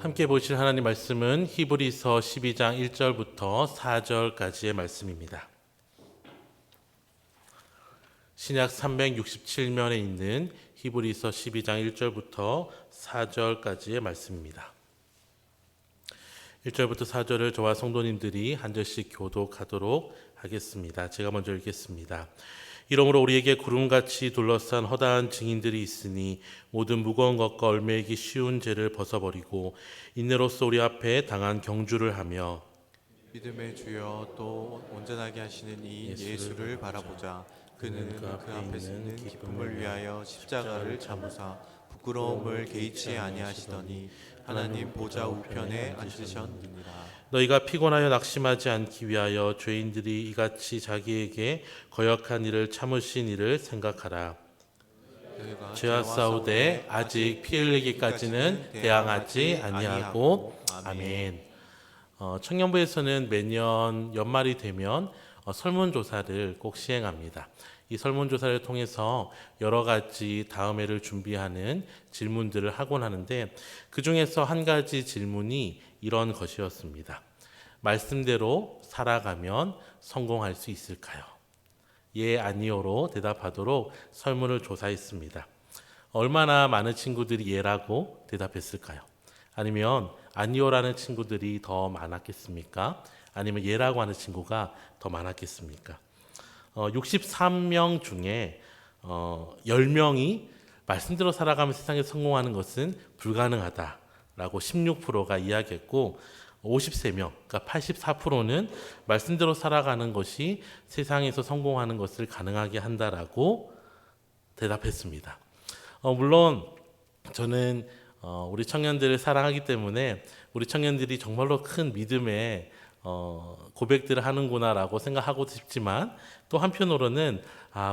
함께 보실 하나님 말씀은 히브리서 12장 1절부터 4절까지의 말씀입니다. 신약 367면에 있는 히브리서 12장 1절부터 4절까지의 말씀입니다. 1절부터 4절을 저와 성도님들이 한 절씩 교독하도록 하겠습니다. 제가 먼저 읽겠습니다. 이러므로 우리에게 구름같이 둘러싼 허다한 증인들이 있으니 모든 무거운 것과 얽매이기 쉬운 죄를 벗어버리고 인내로서 우리 앞에 당한 경주를 하며 믿음의 주여 또 온전하게 하시는 이 예수를 바라보자. 그는 그 앞에 있는 기쁨을 위하여 십자가를 참으사 부끄러움을 개의치 아니하시더니 하나님 보좌 우편에 앉으셨느니라. 너희가 피곤하여 낙심하지 않기 위하여 죄인들이 이같이 자기에게 거역한 일을 참으신 이를 생각하라. 죄와 싸우되 아직 피 흘리기까지는 대항하지 아니하고. 아멘. 청년부에서는 매년 연말이 되면 설문조사를 꼭 시행합니다. 이 설문조사를 통해서 여러 가지 다음 해를 준비하는 질문들을 하곤 하는데, 그 중에서 한 가지 질문이 이런 것이었습니다. 말씀대로 살아가면 성공할 수 있을까요? 예, 아니요로 대답하도록 설문을 조사했습니다. 얼마나 많은 친구들이 예라고 대답했을까요? 아니면 아니요라는 친구들이 더 많았겠습니까? 아니면 예라고 하는 친구가 더 많았겠습니까? 63명 중에 10명이 말씀대로 살아가면 세상에 성공하는 것은 불가능하다라고 16%가 이야기했고, 53명, 그러니까 84%는 말씀대로 살아가는 것이 세상에서 성공하는 것을 가능하게 한다라고 대답했습니다. 물론 저는 우리 청년들을 사랑하기 때문에 우리 청년들이 정말로 큰 믿음의 고백들을 하는구나라고 생각하고 싶지만, 또 한편으로는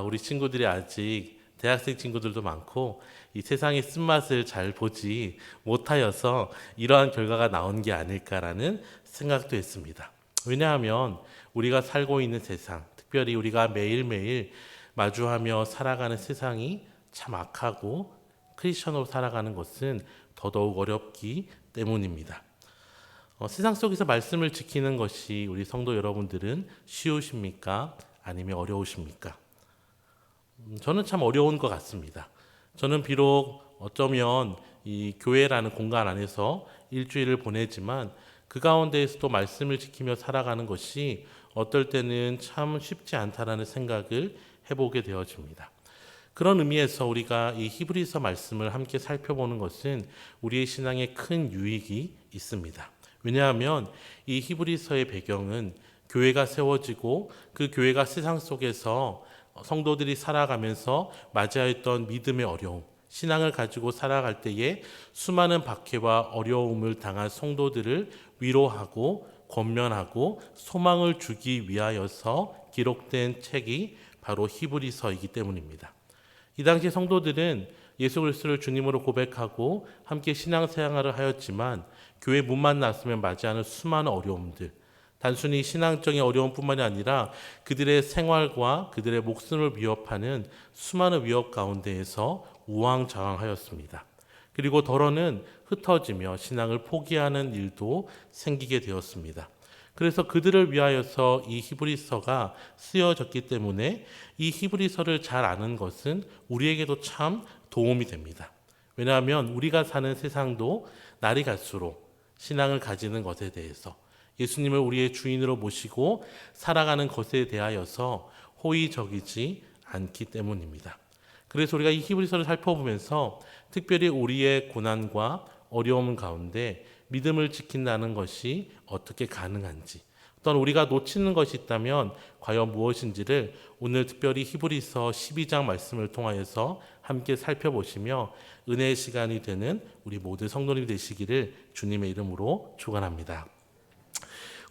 우리 친구들이 아직 대학생 친구들도 많고 이 세상의 쓴맛을 잘 보지 못하여서 이러한 결과가 나온 게 아닐까라는 생각도 했습니다. 왜냐하면 우리가 살고 있는 세상, 특별히 우리가 매일매일 마주하며 살아가는 세상이 참 악하고 크리스천으로 살아가는 것은 더더욱 어렵기 때문입니다. 세상 속에서 말씀을 지키는 것이 우리 성도 여러분들은 쉬우십니까? 아니면 어려우십니까? 저는 참 어려운 것 같습니다. 저는 비록 어쩌면 이 교회라는 공간 안에서 일주일을 보내지만 그 가운데에서도 말씀을 지키며 살아가는 것이 어떨 때는 참 쉽지 않다라는 생각을 해보게 되어집니다. 그런 의미에서 우리가 이 히브리서 말씀을 함께 살펴보는 것은 우리의 신앙에 큰 유익이 있습니다. 왜냐하면 이 히브리서의 배경은 교회가 세워지고 그 교회가 세상 속에서 성도들이 살아가면서 맞이하였던 믿음의 어려움, 신앙을 가지고 살아갈 때에 수많은 박해와 어려움을 당한 성도들을 위로하고 권면하고 소망을 주기 위하여서 기록된 책이 바로 히브리서이기 때문입니다. 이 당시 성도들은 예수 그리스도를 주님으로 고백하고 함께 신앙생활을 하였지만 교회 문만 났으면 맞이하는 수많은 어려움들, 단순히 신앙적인 어려움뿐만이 아니라 그들의 생활과 그들의 목숨을 위협하는 수많은 위협 가운데에서 우왕좌왕하였습니다. 그리고 더러는 흩어지며 신앙을 포기하는 일도 생기게 되었습니다. 그래서 그들을 위하여서 이 히브리서가 쓰여졌기 때문에 이 히브리서를 잘 아는 것은 우리에게도 참 도움이 됩니다. 왜냐하면 우리가 사는 세상도 날이 갈수록 신앙을 가지는 것에 대해서, 예수님을 우리의 주인으로 모시고 살아가는 것에 대하여서 호의적이지 않기 때문입니다. 그래서 우리가 이 히브리서를 살펴보면서 특별히 우리의 고난과 어려움 가운데 믿음을 지킨다는 것이 어떻게 가능한지, 어떤 우리가 놓치는 것이 있다면 과연 무엇인지를 오늘 특별히 히브리서 12장 말씀을 통하여서 함께 살펴보시며 은혜의 시간이 되는 우리 모든 성도님 되시기를 주님의 이름으로 축원합니다.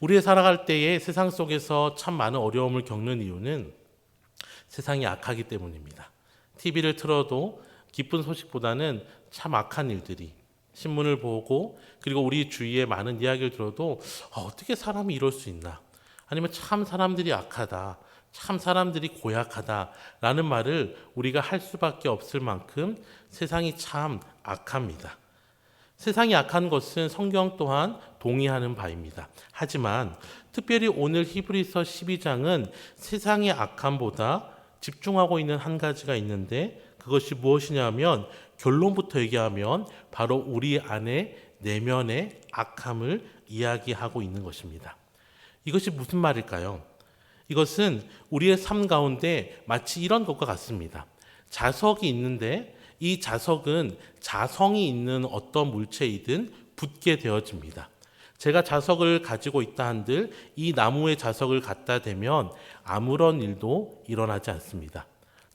우리의 살아갈 때에 세상 속에서 참 많은 어려움을 겪는 이유는 세상이 악하기 때문입니다. TV를 틀어도 기쁜 소식보다는 참 악한 일들이, 신문을 보고 그리고 우리 주위에 많은 이야기를 들어도 어떻게 사람이 이럴 수 있나, 아니면 참 사람들이 악하다, 참 사람들이 고약하다라는 말을 우리가 할 수밖에 없을 만큼 세상이 참 악합니다. 세상이 악한 것은 성경 또한 동의하는 바입니다. 하지만 특별히 오늘 히브리서 12장은 세상의 악함보다 집중하고 있는 한 가지가 있는데 그것이 무엇이냐면 결론부터 얘기하면 바로 우리 안에 내면의 악함을 이야기하고 있는 것입니다. 이것이 무슨 말일까요? 이것은 우리의 삶 가운데 마치 이런 것과 같습니다. 자석이 있는데 이 자석은 자성이 있는 어떤 물체이든 붙게 되어집니다. 제가 자석을 가지고 있다 한들 이 나무에 자석을 갖다 대면 아무런 일도 일어나지 않습니다.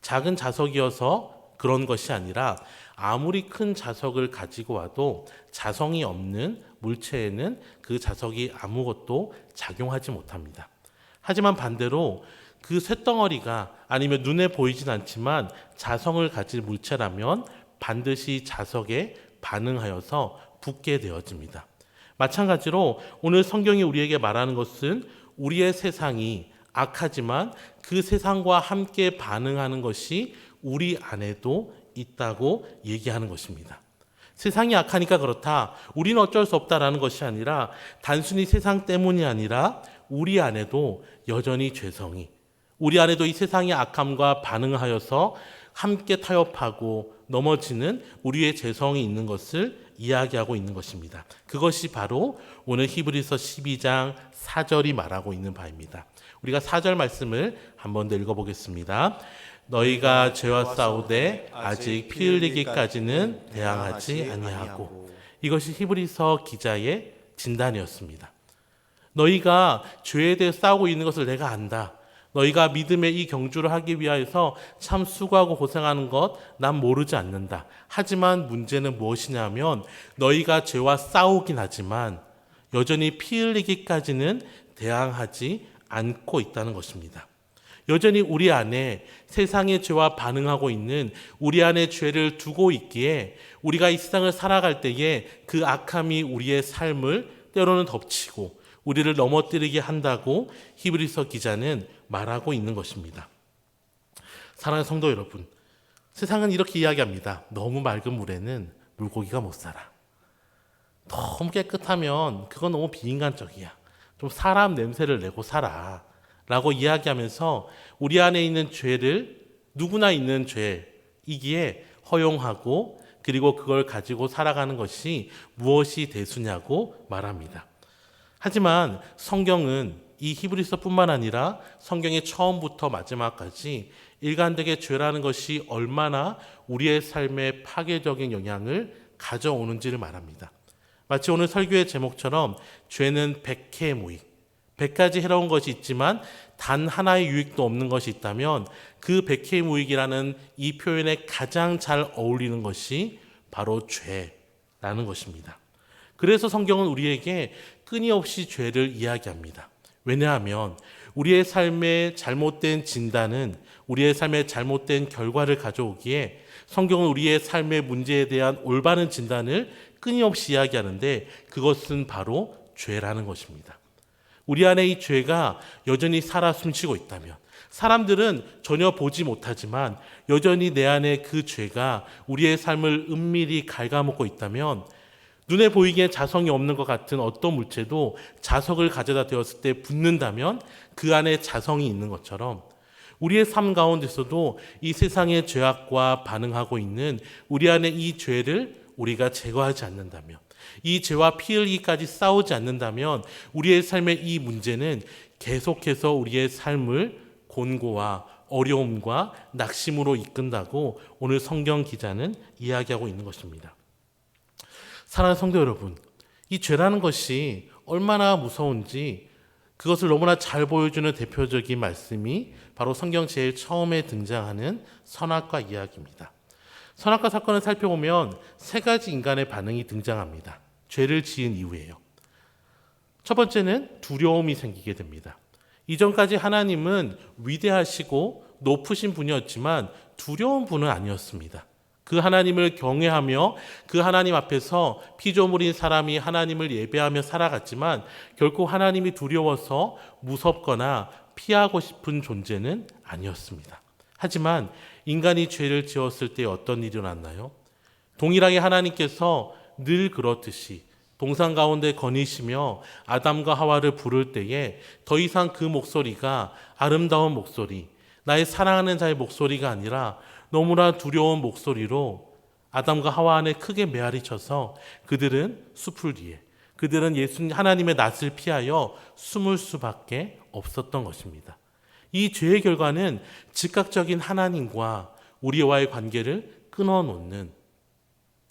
작은 자석이어서 그런 것이 아니라 아무리 큰 자석을 가지고 와도 자성이 없는 물체에는 그 자석이 아무것도 작용하지 못합니다. 하지만 반대로 그 쇳덩어리가 아니면 눈에 보이진 않지만 자성을 가질 물체라면 반드시 자석에 반응하여서 붙게 되어집니다. 마찬가지로 오늘 성경이 우리에게 말하는 것은 우리의 세상이 악하지만 그 세상과 함께 반응하는 것이 우리 안에도 있다고 얘기하는 것입니다. 세상이 악하니까 그렇다, 우리는 어쩔 수 없다라는 것이 아니라 단순히 세상 때문이 아니라 우리 안에도 여전히 죄성이, 우리 안에도 이 세상의 악함과 반응하여서 함께 타협하고 넘어지는 우리의 죄성이 있는 것을 이야기하고 있는 것입니다. 그것이 바로 오늘 히브리서 12장 4절이 말하고 있는 바입니다. 우리가 4절 말씀을 한번 더 읽어보겠습니다. 너희가 죄와 싸우되 아직 피 흘리기까지는 대항하지 아니하고. 이것이 히브리서 기자의 진단이었습니다. 너희가 죄에 대해 싸우고 있는 것을 내가 안다. 너희가 믿음의 이 경주를 하기 위하여서 참 수고하고 고생하는 것 난 모르지 않는다. 하지만 문제는 무엇이냐면 너희가 죄와 싸우긴 하지만 여전히 피 흘리기까지는 대항하지 않고 있다는 것입니다. 여전히 우리 안에 세상의 죄와 반응하고 있는 우리 안에 죄를 두고 있기에 우리가 이 세상을 살아갈 때에 그 악함이 우리의 삶을 때로는 덮치고 우리를 넘어뜨리게 한다고 히브리서 기자는 말하고 있는 것입니다. 사랑하는 성도 여러분, 세상은 이렇게 이야기합니다. 너무 맑은 물에는 물고기가 못 살아. 너무 깨끗하면 그건 너무 비인간적이야. 좀 사람 냄새를 내고 살아 라고 이야기하면서 우리 안에 있는 죄를, 누구나 있는 죄이기에 허용하고 그리고 그걸 가지고 살아가는 것이 무엇이 대수냐고 말합니다. 하지만 성경은 이 히브리서뿐만 아니라 성경의 처음부터 마지막까지 일관되게 죄라는 것이 얼마나 우리의 삶에 파괴적인 영향을 가져오는지를 말합니다. 마치 오늘 설교의 제목처럼 죄는 백해 무익, 100가지 해로운 것이 있지만 단 하나의 유익도 없는 것이 있다면 그 백해 무익이라는 이 표현에 가장 잘 어울리는 것이 바로 죄라는 것입니다. 그래서 성경은 우리에게 끊임없이 죄를 이야기합니다. 왜냐하면 우리의 삶의 잘못된 진단은 우리의 삶의 잘못된 결과를 가져오기에 성경은 우리의 삶의 문제에 대한 올바른 진단을 끊임없이 이야기하는데 그것은 바로 죄라는 것입니다. 우리 안에 이 죄가 여전히 살아 숨쉬고 있다면, 사람들은 전혀 보지 못하지만 여전히 내 안에 그 죄가 우리의 삶을 은밀히 갉아먹고 있다면, 눈에 보이기에 자성이 없는 것 같은 어떤 물체도 자석을 가져다 대었을 때 붙는다면 그 안에 자성이 있는 것처럼 우리의 삶 가운데서도 이 세상의 죄악과 반응하고 있는 우리 안에 이 죄를 우리가 제거하지 않는다면, 이 죄와 피 흘리기까지 싸우지 않는다면 우리의 삶의 이 문제는 계속해서 우리의 삶을 곤고와 어려움과 낙심으로 이끈다고 오늘 성경 기자는 이야기하고 있는 것입니다. 사랑하는 성도 여러분, 이 죄라는 것이 얼마나 무서운지 그것을 너무나 잘 보여주는 대표적인 말씀이 바로 성경 제일 처음에 등장하는 선악과 이야기입니다. 선악과 사건을 살펴보면 세 가지 인간의 반응이 등장합니다. 죄를 지은 이후에요. 첫 번째는 두려움이 생기게 됩니다. 이전까지 하나님은 위대하시고 높으신 분이었지만 두려운 분은 아니었습니다. 그 하나님을 경외하며 그 하나님 앞에서 피조물인 사람이 하나님을 예배하며 살아갔지만 결코 하나님이 두려워서 무섭거나 피하고 싶은 존재는 아니었습니다. 하지만 인간이 죄를 지었을 때 어떤 일이 일어났나요? 동일하게 하나님께서 늘 그렇듯이 동산 가운데 거니시며 아담과 하와를 부를 때에 더 이상 그 목소리가 아름다운 목소리, 나의 사랑하는 자의 목소리가 아니라 너무나 두려운 목소리로 아담과 하와 안에 크게 메아리 쳐서 그들은 숲을 뒤에, 그들은 하나님의 낯을 피하여 숨을 수밖에 없었던 것입니다. 이 죄의 결과는 즉각적인 하나님과 우리와의 관계를 끊어놓는,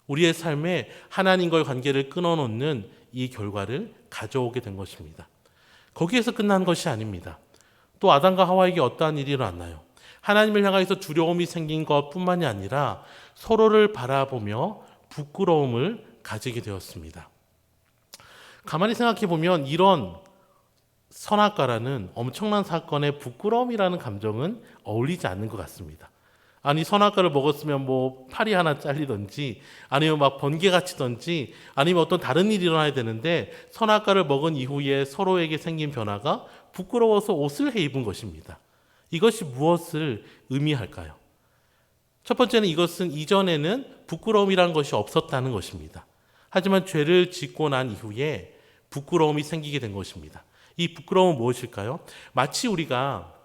우리의 삶에 하나님과의 관계를 끊어놓는 이 결과를 가져오게 된 것입니다. 거기에서 끝난 것이 아닙니다. 또 아담과 하와에게 어떠한 일이 일어났나요? 하나님을 향해서 두려움이 생긴 것뿐만이 아니라 서로를 바라보며 부끄러움을 가지게 되었습니다. 가만히 생각해 보면 이런 선악과라는 엄청난 사건에 부끄러움이라는 감정은 어울리지 않는 것 같습니다. 아니, 선악과를 먹었으면 뭐 팔이 하나 잘리든지 아니면 막 번개가 치든지 아니면 어떤 다른 일이 일어나야 되는데 선악과를 먹은 이후에 서로에게 생긴 변화가 부끄러워서 옷을 해입은 것입니다. 이것이 무엇을 의미할까요? 첫 번째는 이것은 이전에는 부끄러움이라는 것이 없었다는 것입니다. 하지만 죄를 짓고 난 이후에 부끄러움이 생기게 된 것입니다. 이 부끄러움은 무엇일까요? 마치 우리가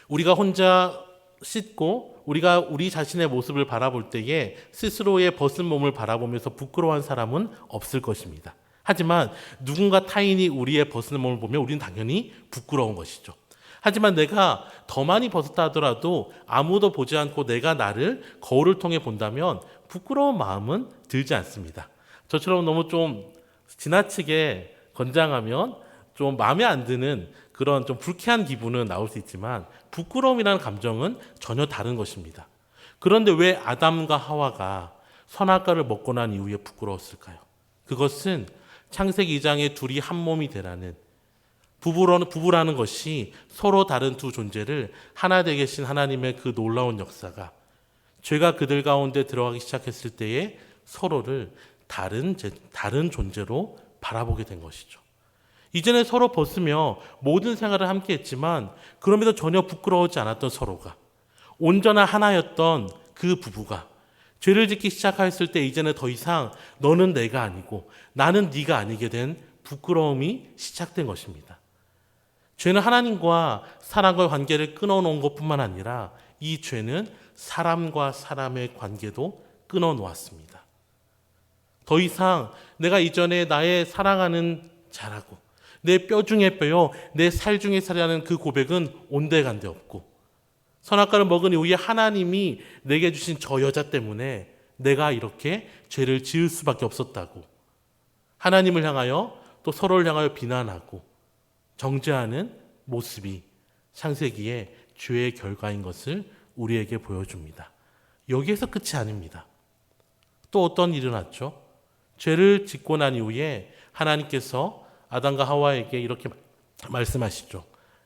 혼자 씻고 우리가 우리 자신의 모습을 바라볼 때에 스스로의 벗은 몸을 바라보면서 부끄러워한 사람은 없을 것입니다. 하지만 누군가 타인이 우리의 벗은 몸을 보면 우리는 당연히 부끄러운 것이죠. 하지만 내가 더 많이 벗었다 하더라도 아무도 보지 않고 내가 나를 거울을 통해 본다면 부끄러운 마음은 들지 않습니다. 저처럼 너무 좀 지나치게 건장하면 좀 마음에 안 드는 그런 좀 불쾌한 기분은 나올 수 있지만 부끄러움이라는 감정은 전혀 다른 것입니다. 그런데 왜 아담과 하와가 선악과를 먹고 난 이후에 부끄러웠을까요? 그것은 창세기 2장에 둘이 한 몸이 되라는, 부부라는 것이 서로 다른 두 존재를 하나 되게 하신 하나님의 그 놀라운 역사가 죄가 그들 가운데 들어가기 시작했을 때에 서로를 다른 존재로 바라보게 된 것이죠. 이전에 서로 벗으며 모든 생활을 함께 했지만 그럼에도 전혀 부끄러워하지 않았던 서로가, 온전한 하나였던 그 부부가 죄를 짓기 시작했을 때 이제는 더 이상 너는 내가 아니고 나는 네가 아니게 된 부끄러움이 시작된 것입니다. 죄는 하나님과 사람과의 관계를 끊어놓은 것뿐만 아니라 이 죄는 사람과 사람의 관계도 끊어놓았습니다. 더 이상 내가 이전에 나의 사랑하는 자라고 내 뼈 중에 뼈요 내 살 중에 살이라는 그 고백은 온데간데 없고, 선악과를 먹은 이후에 하나님이 내게 주신 저 여자 때문에 내가 이렇게 죄를 지을 수밖에 없었다고 하나님을 향하여 또 서로를 향하여 비난하고 정죄하는 모습이 창세기의 죄의 결과인 것을 우리에게 보여줍니다. 여기에서 끝이 아닙니다. 또 어떤 일이 일어났죠? 죄를 짓고 난 이후에 하나님께서 아담과 하와에게 이렇게 말씀하시죠.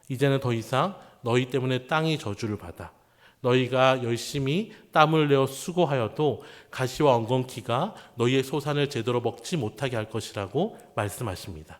이제는 더 이상 너희 때문에 땅이 저주를 받아. 너희가 열심히 땀을 내어 수고하여도 가시와 엉겅퀴가 너희의 소산을 제대로 먹지 못하게 할 것이라고 말씀하십니다.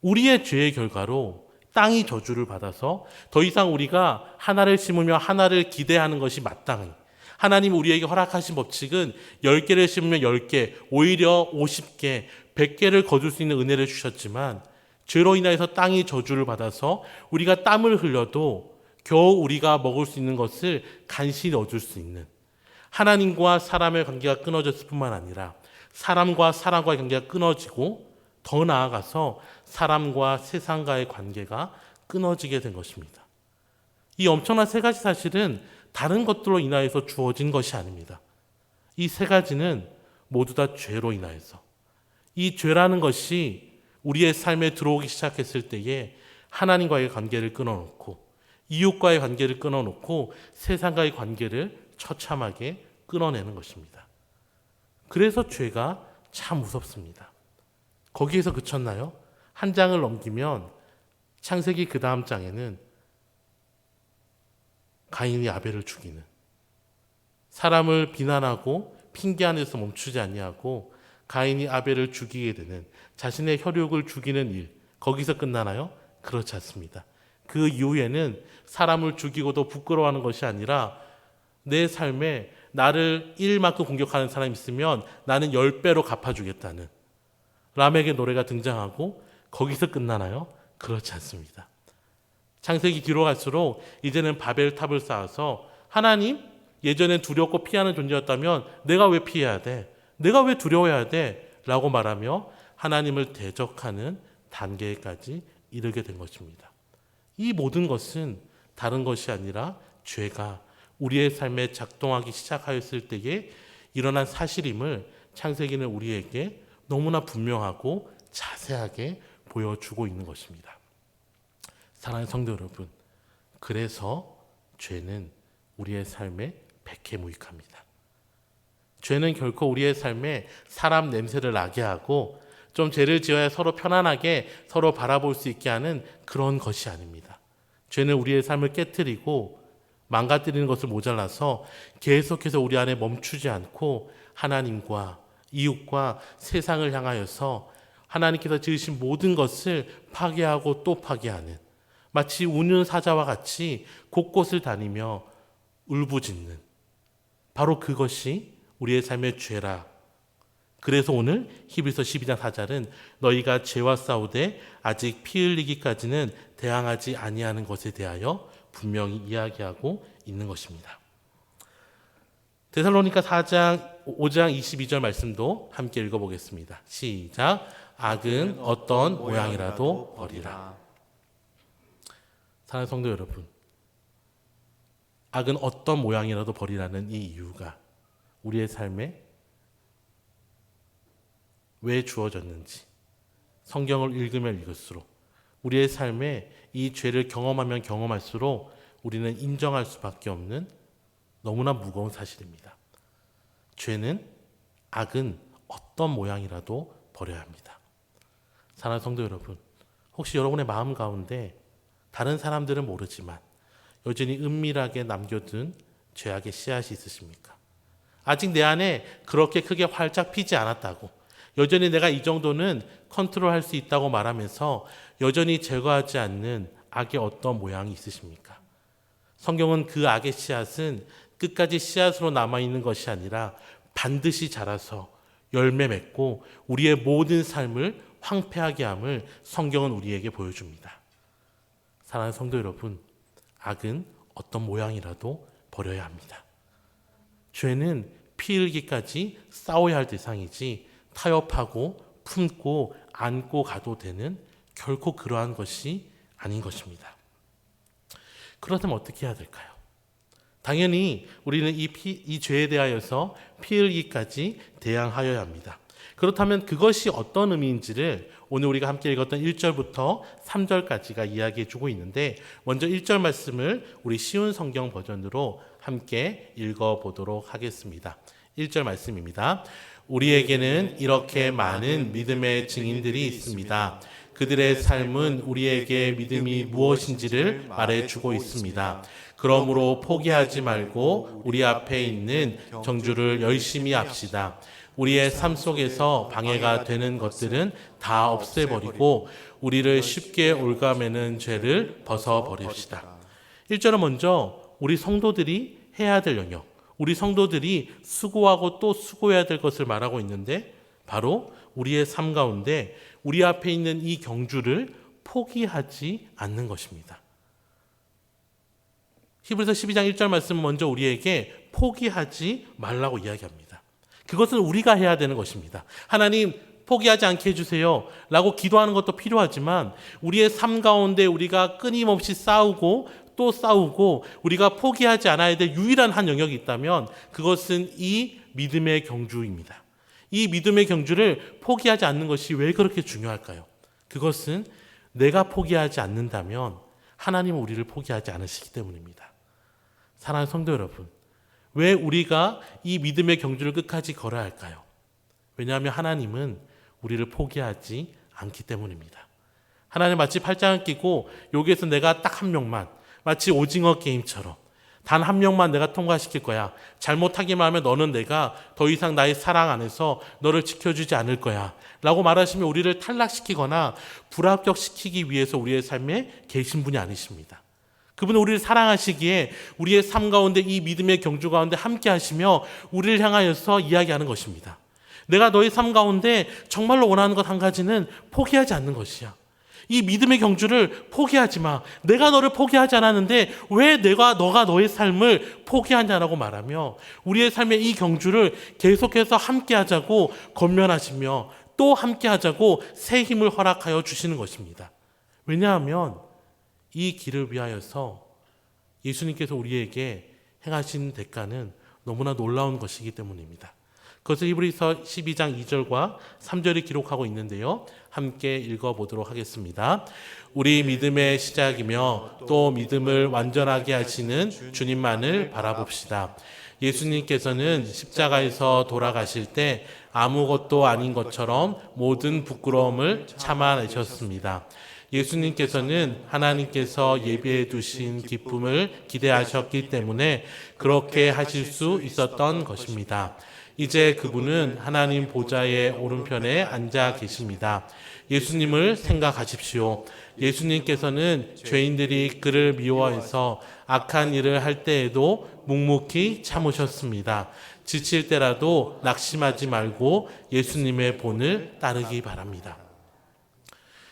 우리의 죄의 결과로 땅이 저주를 받아서 더 이상 우리가 하나를 심으며 하나를 기대하는 것이 마땅히, 하나님 우리에게 허락하신 법칙은 10개를 심으면 10개, 오히려 50개, 100개를 거둘 수 있는 은혜를 주셨지만 죄로 인하여서 땅이 저주를 받아서 우리가 땀을 흘려도 겨우 우리가 먹을 수 있는 것을 간신히 얻을 수 있는, 하나님과 사람의 관계가 끊어졌을 뿐만 아니라 사람과 사람과의 관계가 끊어지고 더 나아가서 사람과 세상과의 관계가 끊어지게 된 것입니다. 이 엄청난 세 가지 사실은 다른 것들로 인하여서 주어진 것이 아닙니다. 이 세 가지는 모두 다 죄로 인하여서, 이 죄라는 것이 우리의 삶에 들어오기 시작했을 때에 하나님과의 관계를 끊어놓고 이웃과의 관계를 끊어놓고 세상과의 관계를 처참하게 끊어내는 것입니다. 그래서 죄가 참 무섭습니다. 거기에서 그쳤나요? 한 장을 넘기면 창세기 그 다음 장에는 가인이 아벨을 죽이는, 사람을 비난하고 핑계하는 데서 멈추지 아니하고 가인이 아벨을 죽이게 되는, 자신의 혈육을 죽이는 일, 거기서 끝나나요? 그렇지 않습니다. 그 이후에는 사람을 죽이고도 부끄러워하는 것이 아니라 내 삶에 나를 1만큼 공격하는 사람이 있으면 나는 10배로 갚아주겠다는 라멕의 노래가 등장하고 거기서 끝나나요? 그렇지 않습니다. 창세기 뒤로 갈수록 이제는 바벨탑을 쌓아서 하나님, 예전엔 두렵고 피하는 존재였다면 내가 왜 피해야 돼? 내가 왜 두려워해야 돼? 라고 말하며 하나님을 대적하는 단계까지 이르게 된 것입니다. 이 모든 것은 다른 것이 아니라 죄가 우리의 삶에 작동하기 시작하였을 때에 일어난 사실임을 창세기는 우리에게 너무나 분명하고 자세하게 보여주고 있는 것입니다. 사랑하는 성도 여러분, 그래서 죄는 우리의 삶에 백해무익합니다. 죄는 결코 우리의 삶에 사람 냄새를 나게 하고 좀 죄를 지어야 서로 편안하게 서로 바라볼 수 있게 하는 그런 것이 아닙니다. 죄는 우리의 삶을 깨트리고 망가뜨리는 것을 모자라서 계속해서 우리 안에 멈추지 않고 하나님과 이웃과 세상을 향하여서 하나님께서 지으신 모든 것을 파괴하고 또 파괴하는, 마치 우는 사자와 같이 곳곳을 다니며 울부짖는, 바로 그것이 우리의 삶의 죄라. 그래서 오늘 히브리서 12장 4절은 너희가 죄와 싸우되 아직 피 흘리기까지는 대항하지 아니하는 것에 대하여 분명히 이야기하고 있는 것입니다. 데살로니가 4장 5장 22절 말씀도 함께 읽어보겠습니다. 시작. 악은 어떤 모양이라도 버리라. 사랑하는 성도 여러분, 악은 어떤 모양이라도 버리라는 이 이유가 우리의 삶에 왜 주어졌는지 성경을 읽으면 읽을수록 우리의 삶에 이 죄를 경험하면 경험할수록 우리는 인정할 수밖에 없는 너무나 무거운 사실입니다. 죄는, 악은 어떤 모양이라도 버려야 합니다. 사랑하는 성도 여러분, 혹시 여러분의 마음 가운데 다른 사람들은 모르지만 여전히 은밀하게 남겨둔 죄악의 씨앗이 있으십니까? 아직 내 안에 그렇게 크게 활짝 피지 않았다고, 여전히 내가 이 정도는 컨트롤할 수 있다고 말하면서 여전히 제거하지 않는 악의 어떤 모양이 있으십니까? 성경은 그 악의 씨앗은 끝까지 씨앗으로 남아있는 것이 아니라 반드시 자라서 열매 맺고 우리의 모든 삶을 황폐하게 함을 성경은 우리에게 보여줍니다. 사랑하는 성도 여러분, 악은 어떤 모양이라도 버려야 합니다. 죄는 피 흘기까지 싸워야 할 대상이지 타협하고 품고 안고 가도 되는 결코 그러한 것이 아닌 것입니다. 그렇다면 어떻게 해야 될까요? 당연히 우리는 이 죄에 대하여서 피 흘기까지 대항하여야 합니다. 그렇다면 그것이 어떤 의미인지를 오늘 우리가 함께 읽었던 1절부터 3절까지가 이야기해 주고 있는데, 먼저 1절 말씀을 우리 쉬운 성경 버전으로 함께 읽어보도록 하겠습니다. 1절 말씀입니다. 우리에게는 이렇게 많은 믿음의 증인들이 있습니다. 그들의 삶은 우리에게 믿음이 무엇인지를 말해주고 있습니다. 그러므로 포기하지 말고 우리 앞에 있는 정주를 열심히 합시다. 우리의 삶 속에서 방해가 되는 것들은 다 없애버리고 우리를 쉽게 올가매는 죄를 벗어버립시다. 1절은 먼저 우리 성도들이 해야 될 영역, 우리 성도들이 수고하고 또 수고해야 될 것을 말하고 있는데, 바로 우리의 삶 가운데 우리 앞에 있는 이 경주를 포기하지 않는 것입니다. 히브리서 12장 1절 말씀은 먼저 우리에게 포기하지 말라고 이야기합니다. 그것은 우리가 해야 되는 것입니다. 하나님, 포기하지 않게 해주세요 라고 기도하는 것도 필요하지만 우리의 삶 가운데 우리가 끊임없이 싸우고 또 싸우고 우리가 포기하지 않아야 될 유일한 한 영역이 있다면 그것은 이 믿음의 경주입니다. 이 믿음의 경주를 포기하지 않는 것이 왜 그렇게 중요할까요? 그것은 내가 포기하지 않는다면 하나님은 우리를 포기하지 않으시기 때문입니다. 사랑하는 성도 여러분, 왜 우리가 이 믿음의 경주를 끝까지 걸어야 할까요? 왜냐하면 하나님은 우리를 포기하지 않기 때문입니다. 하나님 마치 팔짱을 끼고 여기에서 내가 딱 한 명만, 마치 오징어 게임처럼 단 한 명만 내가 통과시킬 거야. 잘못하기만 하면 너는 내가 더 이상 나의 사랑 안에서 너를 지켜주지 않을 거야 라고 말하시면 우리를 탈락시키거나 불합격시키기 위해서 우리의 삶에 계신 분이 아니십니다. 그분은 우리를 사랑하시기에 우리의 삶 가운데 이 믿음의 경주 가운데 함께 하시며 우리를 향하여서 이야기하는 것입니다. 내가 너의 삶 가운데 정말로 원하는 것 한 가지는 포기하지 않는 것이야. 이 믿음의 경주를 포기하지 마. 내가 너를 포기하지 않았는데 왜 너가 너의 삶을 포기하냐라고 말하며 우리의 삶의 이 경주를 계속해서 함께 하자고 권면하시며 또 함께 하자고 새 힘을 허락하여 주시는 것입니다. 왜냐하면 이 길을 위하여서 예수님께서 우리에게 행하신 대가는 너무나 놀라운 것이기 때문입니다. 그것을 히브리서 12장 2절과 3절이 기록하고 있는데요. 함께 읽어보도록 하겠습니다. 우리 믿음의 시작이며 또 믿음을 완전하게 하시는 주님만을 바라봅시다. 예수님께서는 십자가에서 돌아가실 때 아무것도 아닌 것처럼 모든 부끄러움을 참아내셨습니다. 예수님께서는 하나님께서 예비해 두신 기쁨을 기대하셨기 때문에 그렇게 하실 수 있었던 것입니다. 이제 그분은 하나님 보좌의 오른편에 앉아 계십니다. 예수님을 생각하십시오. 예수님께서는 죄인들이 그를 미워해서 악한 일을 할 때에도 묵묵히 참으셨습니다. 지칠 때라도 낙심하지 말고 예수님의 본을 따르기 바랍니다.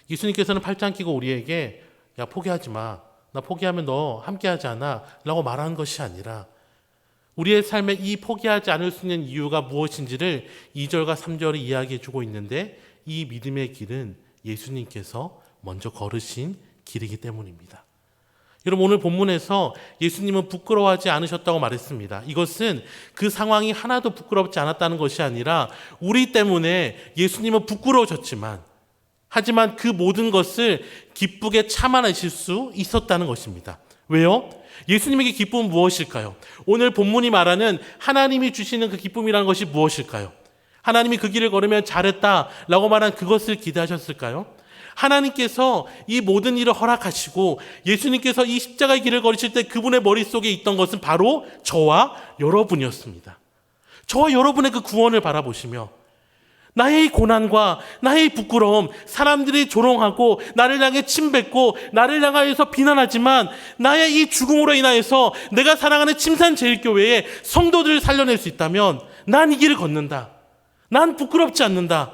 예수님께서는 팔짱 끼고 우리에게 야 포기하지 마. 나 포기하면 너 함께하지 않아. 라고 말하는 것이 아니라 우리의 삶에 이 포기하지 않을 수 있는 이유가 무엇인지를 2절과 3절이 이야기해 주고 있는데 이 믿음의 길은 예수님께서 먼저 걸으신 길이기 때문입니다. 여러분 오늘 본문에서 예수님은 부끄러워하지 않으셨다고 말했습니다. 이것은 그 상황이 하나도 부끄럽지 않았다는 것이 아니라 우리 때문에 예수님은 부끄러우셨지만 하지만 그 모든 것을 기쁘게 참아내실 수 있었다는 것입니다. 왜요? 예수님에게 기쁨은 무엇일까요? 오늘 본문이 말하는 하나님이 주시는 그 기쁨이라는 것이 무엇일까요? 하나님이 그 길을 걸으면 잘했다라고 말한 그것을 기대하셨을까요? 하나님께서 이 모든 일을 허락하시고 예수님께서 이 십자가의 길을 걸으실 때 그분의 머릿속에 있던 것은 바로 저와 여러분이었습니다. 저와 여러분의 그 구원을 바라보시며 나의 고난과 나의 부끄러움, 사람들이 조롱하고 나를 향해 침뱉고 나를 향하여서 비난하지만 나의 이 죽음으로 인하여서 내가 사랑하는 침산제일교회의 성도들을 살려낼 수 있다면 난 이 길을 걷는다. 난 부끄럽지 않는다.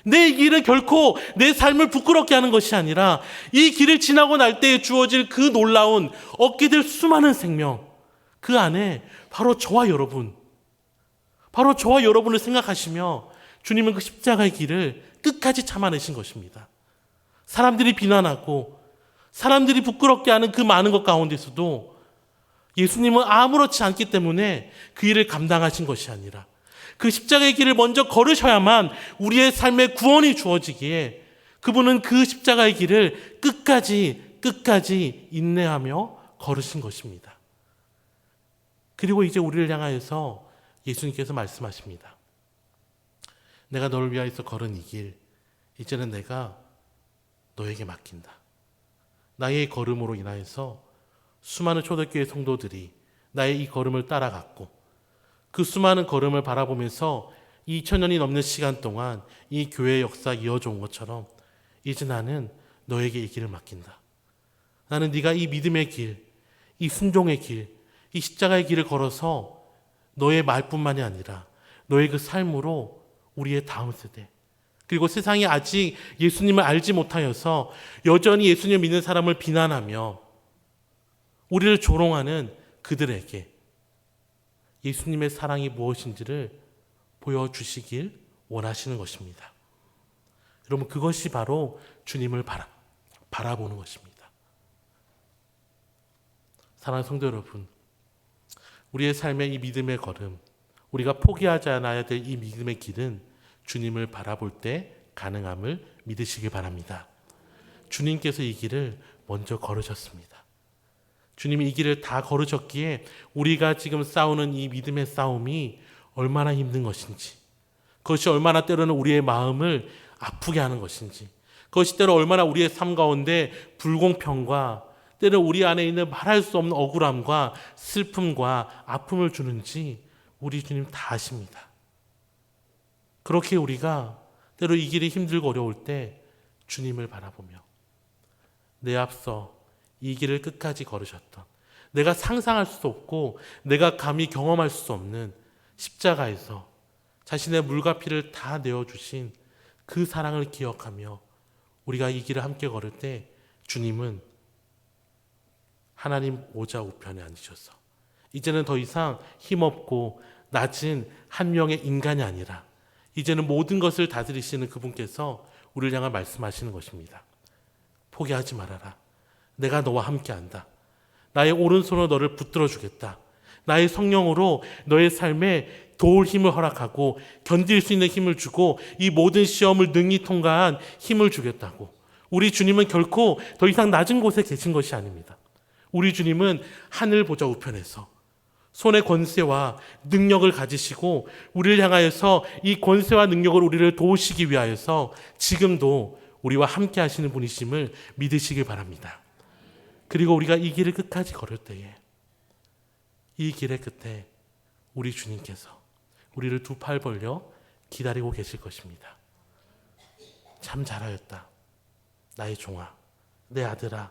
내 길은 결코 내 삶을 부끄럽게 하는 것이 아니라 이 길을 지나고 날 때에 주어질 그 놀라운 얻게 될 수많은 생명, 그 안에 바로 저와 여러분을 생각하시며 주님은 그 십자가의 길을 끝까지 참아내신 것입니다. 사람들이 비난하고 사람들이 부끄럽게 하는 그 많은 것 가운데서도 예수님은 아무렇지 않기 때문에 그 일을 감당하신 것이 아니라 그 십자가의 길을 먼저 걸으셔야만 우리의 삶에 구원이 주어지기에 그분은 그 십자가의 길을 끝까지 인내하며 걸으신 것입니다. 그리고 이제 우리를 향하여서 예수님께서 말씀하십니다. 내가 너를 위하여서 걸은 이 길, 이제는 내가 너에게 맡긴다. 나의 걸음으로 인하여서 수많은 초대교회 성도들이 나의 이 걸음을 따라갔고 그 수많은 걸음을 바라보면서 2000년이 넘는 시간 동안 이 교회의 역사가 이어져 온 것처럼 이제 나는 너에게 이 길을 맡긴다. 나는 네가 이 믿음의 길, 이 순종의 길, 이 십자가의 길을 걸어서 너의 말뿐만이 아니라 너의 그 삶으로 우리의 다음 세대 그리고 세상이 아직 예수님을 알지 못하여서 여전히 예수님을 믿는 사람을 비난하며 우리를 조롱하는 그들에게 예수님의 사랑이 무엇인지를 보여주시길 원하시는 것입니다. 여러분 그것이 바로 주님을 바라보는 것입니다. 사랑하는 성도 여러분, 우리의 삶의 이 믿음의 걸음, 우리가 포기하지 않아야 될 이 믿음의 길은 주님을 바라볼 때 가능함을 믿으시기 바랍니다. 주님께서 이 길을 먼저 걸으셨습니다. 주님이 이 길을 다 걸으셨기에 우리가 지금 싸우는 이 믿음의 싸움이 얼마나 힘든 것인지, 그것이 얼마나 때로는 우리의 마음을 아프게 하는 것인지, 그것이 때로 얼마나 우리의 삶 가운데 불공평과 때로 우리 안에 있는 말할 수 없는 억울함과 슬픔과 아픔을 주는지 우리 주님 다 아십니다. 그렇게 우리가 때로 이 길이 힘들고 어려울 때 주님을 바라보며 내 앞서 이 길을 끝까지 걸으셨던, 내가 상상할 수도 없고 내가 감히 경험할 수 없는 십자가에서 자신의 물과 피를 다 내어주신 그 사랑을 기억하며 우리가 이 길을 함께 걸을 때 주님은 하나님 오자 우편에 앉으셔서 이제는 더 이상 힘없고 낮은 한 명의 인간이 아니라 이제는 모든 것을 다스리시는 그분께서 우리를 향해 말씀하시는 것입니다. 포기하지 말아라. 내가 너와 함께한다. 나의 오른손으로 너를 붙들어 주겠다. 나의 성령으로 너의 삶에 도울 힘을 허락하고 견딜 수 있는 힘을 주고 이 모든 시험을 능히 통과한 힘을 주겠다고. 우리 주님은 결코 더 이상 낮은 곳에 계신 것이 아닙니다. 우리 주님은 하늘 보좌 우편에서 손의 권세와 능력을 가지시고 우리를 향하여서 이 권세와 능력을 우리를 도우시기 위하여서 지금도 우리와 함께 하시는 분이심을 믿으시길 바랍니다. 그리고 우리가 이 길을 끝까지 걸을 때에 이 길의 끝에 우리 주님께서 우리를 두 팔 벌려 기다리고 계실 것입니다. 참 잘하였다. 나의 종아, 내 아들아,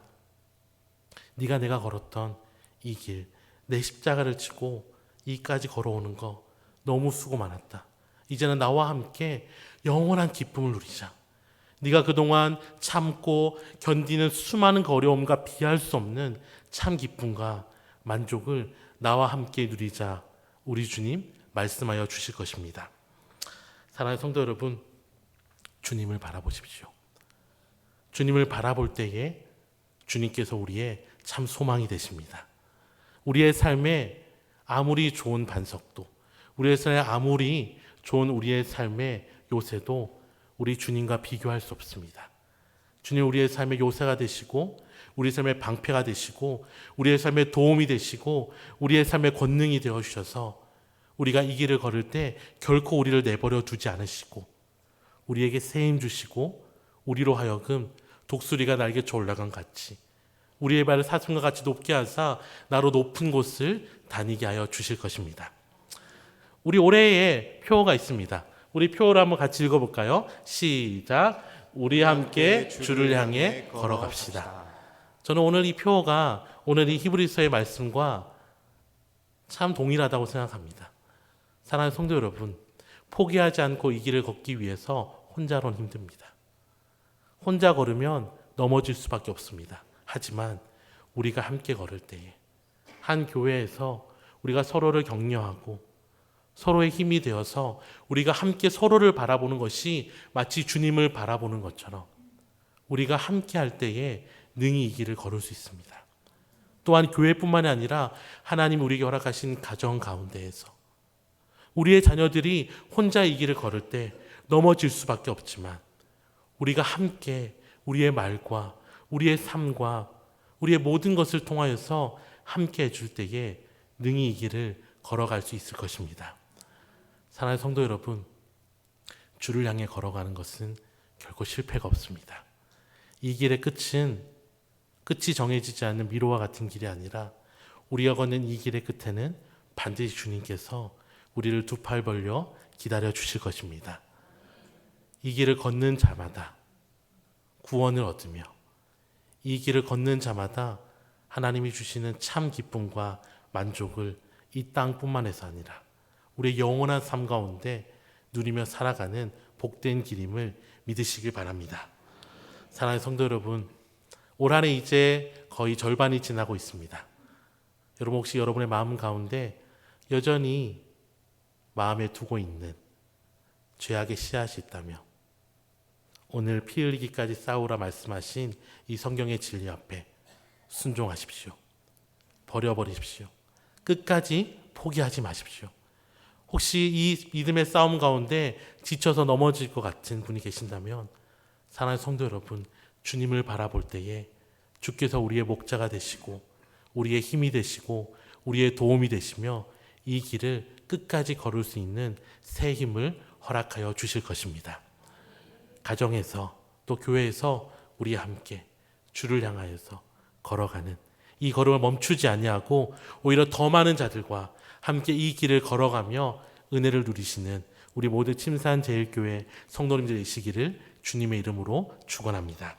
네가 내가 걸었던 이 길, 내 십자가를 지고 이까지 걸어오는 거 너무 수고 많았다. 이제는 나와 함께 영원한 기쁨을 누리자. 네가 그동안 참고 견디는 수많은 그 어려움과 비할 수 없는 참 기쁨과 만족을 나와 함께 누리자. 우리 주님 말씀하여 주실 것입니다. 사랑하는 성도 여러분, 주님을 바라보십시오. 주님을 바라볼 때에 주님께서 우리의 참 소망이 되십니다. 우리의 삶에 아무리 좋은 반석도, 우리의 삶에 아무리 좋은 우리의 삶의 요새도 우리 주님과 비교할 수 없습니다. 주님 우리의 삶의 요새가 되시고 우리 삶의 방패가 되시고 우리의 삶의 도움이 되시고 우리의 삶의 권능이 되어주셔서 우리가 이 길을 걸을 때 결코 우리를 내버려 두지 않으시고 우리에게 새 힘 주시고 우리로 하여금 독수리가 날개쳐 올라간 같이 우리의 발을 사슴과 같이 높게 하사 나로 높은 곳을 다니게 하여 주실 것입니다. 우리 올해에 표어가 있습니다. 우리 표어를 한번 같이 읽어볼까요? 시작. 우리 함께 주를 향해 걸어갑시다. 저는 오늘 이 표어가 오늘 이 히브리서의 말씀과 참 동일하다고 생각합니다. 사랑하는 성도 여러분, 포기하지 않고 이 길을 걷기 위해서 혼자로는 힘듭니다. 혼자 걸으면 넘어질 수밖에 없습니다. 하지만 우리가 함께 걸을 때에 한 교회에서 우리가 서로를 격려하고 서로의 힘이 되어서 우리가 함께 서로를 바라보는 것이 마치 주님을 바라보는 것처럼 우리가 함께 할 때에 능히 이 길을 걸을 수 있습니다. 또한 교회뿐만이 아니라 하나님 우리에게 허락하신 가정 가운데에서 우리의 자녀들이 혼자 이 길을 걸을 때 넘어질 수밖에 없지만 우리가 함께 우리의 말과 우리의 삶과 우리의 모든 것을 통하여서 함께 해줄 때에 능히 이 길을 걸어갈 수 있을 것입니다. 사랑하는 성도 여러분, 주를 향해 걸어가는 것은 결코 실패가 없습니다. 이 길의 끝이 정해지지 않는 미로와 같은 길이 아니라 우리가 걷는 이 길의 끝에는 반드시 주님께서 우리를 두 팔 벌려 기다려 주실 것입니다. 이 길을 걷는 자마다 구원을 얻으며 이 길을 걷는 자마다 하나님이 주시는 참 기쁨과 만족을 이 땅뿐만에서 아니라 우리의 영원한 삶 가운데 누리며 살아가는 복된 길임을 믿으시길 바랍니다. 사랑하는 성도 여러분, 올 한 해 이제 거의 절반이 지나고 있습니다. 여러분 혹시 여러분의 마음 가운데 여전히 마음에 두고 있는 죄악의 씨앗이 있다며 오늘 피 흘리기까지 싸우라 말씀하신 이 성경의 진리 앞에 순종하십시오. 버려버리십시오. 끝까지 포기하지 마십시오. 혹시 이 믿음의 싸움 가운데 지쳐서 넘어질 것 같은 분이 계신다면 사랑하는 성도 여러분, 주님을 바라볼 때에 주께서 우리의 목자가 되시고 우리의 힘이 되시고 우리의 도움이 되시며 이 길을 끝까지 걸을 수 있는 새 힘을 허락하여 주실 것입니다. 가정에서 또 교회에서 우리와 함께 주를 향하여서 걸어가는 이 걸음을 멈추지 아니하고 오히려 더 많은 자들과 함께 이 길을 걸어가며 은혜를 누리시는 우리 모두 침산제일교회 성도님들 되시기를 주님의 이름으로 축원합니다.